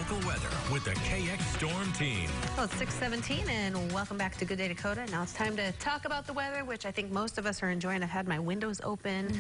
local weather with the KX Storm Team. Well, it's 6:17 and welcome back to Good Day Dakota. Now it's time to talk about the weather, which I think most of us are enjoying. I've had my windows open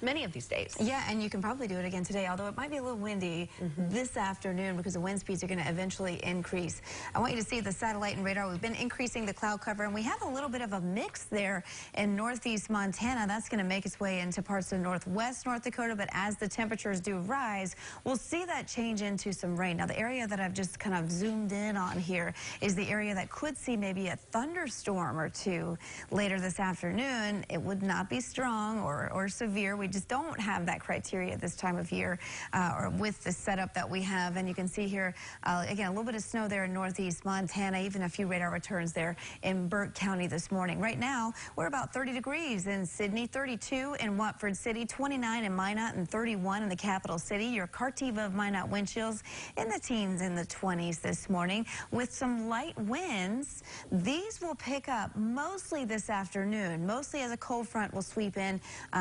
many of these days. Yeah, and you can probably do it again today, although it might be a little windy this afternoon because the wind speeds are going to eventually increase. I want you to see the satellite and radar. We've been increasing the cloud cover, and we have a little bit of a mix there in northeast Montana. That's going to make its way into parts of northwest North Dakota, but as the temperatures do rise, we'll see that change into some rain. Now, the area that I've just kind of zoomed in on here is the area that could see maybe a thunderstorm or two later this afternoon. It would not be strong or severe. We just don't have that criteria this time of year or with the setup that we have. And you can see here, again, a little bit of snow there in northeast Montana, even a few radar returns there in Burke County this morning. Right now, we're about 30 degrees in Sidney, 32 in Watford City, 29 in Minot, and 31 in the capital city. Your Cartiva of Minot wind chills in the teens in the 20s this morning with some light winds. These will pick up mostly this afternoon, mostly as a cold front will sweep in.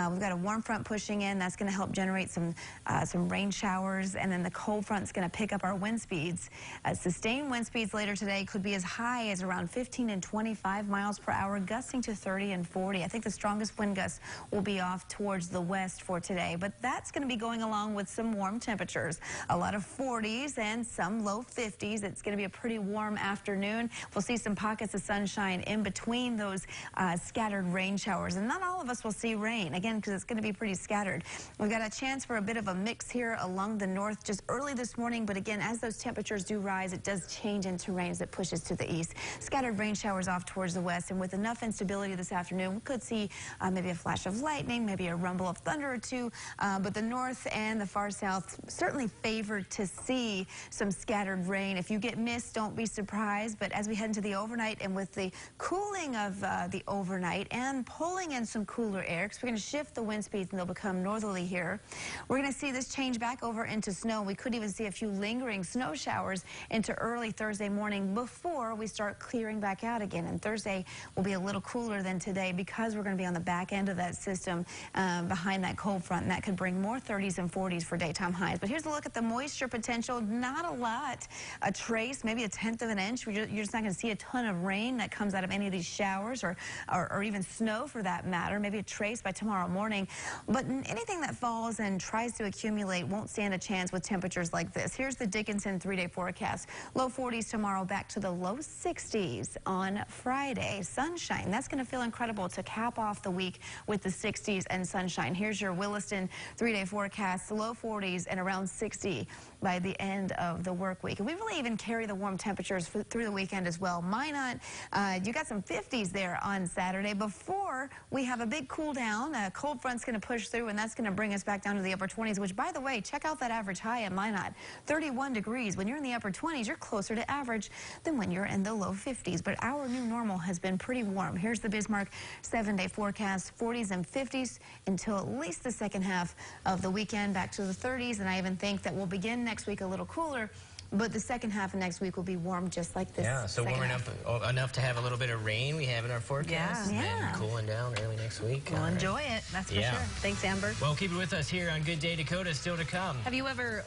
We've got a warm front pushing in. That's going to help generate some rain showers, and then the cold front's going to pick up our wind speeds. Sustained wind speeds later today could be as high as around 15 and 25 miles per hour, gusting to 30 and 40. I think the strongest wind gusts will be off towards the west for today, but that's going to be going along with some warm temperatures. A lot of 40s and some low 50s. It's going to be a pretty warm afternoon. We'll see some pockets of sunshine in between those scattered rain showers, and not all of us will see rain, again, because it's going to be pretty scattered. We've got a chance for a bit of a mix here along the north just early this morning, but again, as those temperatures do rise, it does change into rain as it pushes to the east. Scattered rain showers off towards the west, and with enough instability this afternoon, we could see maybe a flash of lightning, maybe a rumble of thunder or two, but the north and the far south certainly favored to see some scattered rain. If you get mist, don't be surprised, but as we head into the overnight and with the cooling of the overnight and pulling in some cooler air, because we're going to shift the wind speeds and they'll become northerly here, we're going to see this change back over into snow. We could even see a few lingering snow showers into early Thursday morning before we start clearing back out again. And Thursday will be a little cooler than today because we're going to be on the back end of that system behind that cold front, and that could bring more 30s and 40s for daytime highs. But here's a look at the moisture potential. Not a lot, a trace, maybe a tenth of an inch. You're just not going to see a ton of rain that comes out of any of these showers or even snow for that matter. Maybe a trace by tomorrow morning. But anything that falls and tries to accumulate won't stand a chance with temperatures like this. Here's the Dickinson 3-day forecast. Low 40s tomorrow, back to the low 60s on Friday. Sunshine, that's going to feel incredible to cap off the week with the 60s and sunshine. Here's your Williston 3-day forecast. Low 40s and around 60 by the end of the work week. And we really even carry the warm temperatures through the weekend as well. Minot, you got some 50s there on Saturday before we have a big cool down. A cold front's going to push through, and that's going to bring us back down to the upper 20s, which, by the way, check out that average high at Minot. 31 degrees. When you're in the upper 20s, you're closer to average than when you're in the low 50s. But our new normal has been pretty warm. Here's the Bismarck 7-day forecast. 40s and 50s until at least the second half of the weekend, back to the 30s. And I even think that we'll begin next week a little cooler, but the second half of next week will be warm just like this. Yeah, so warm enough to have a little bit of rain we have in our forecast. Yeah. And cooling down early next week. We'll enjoy it, that's for sure. Thanks, Amber. Well, keep it with us here on Good Day Dakota, still to come. Have you ever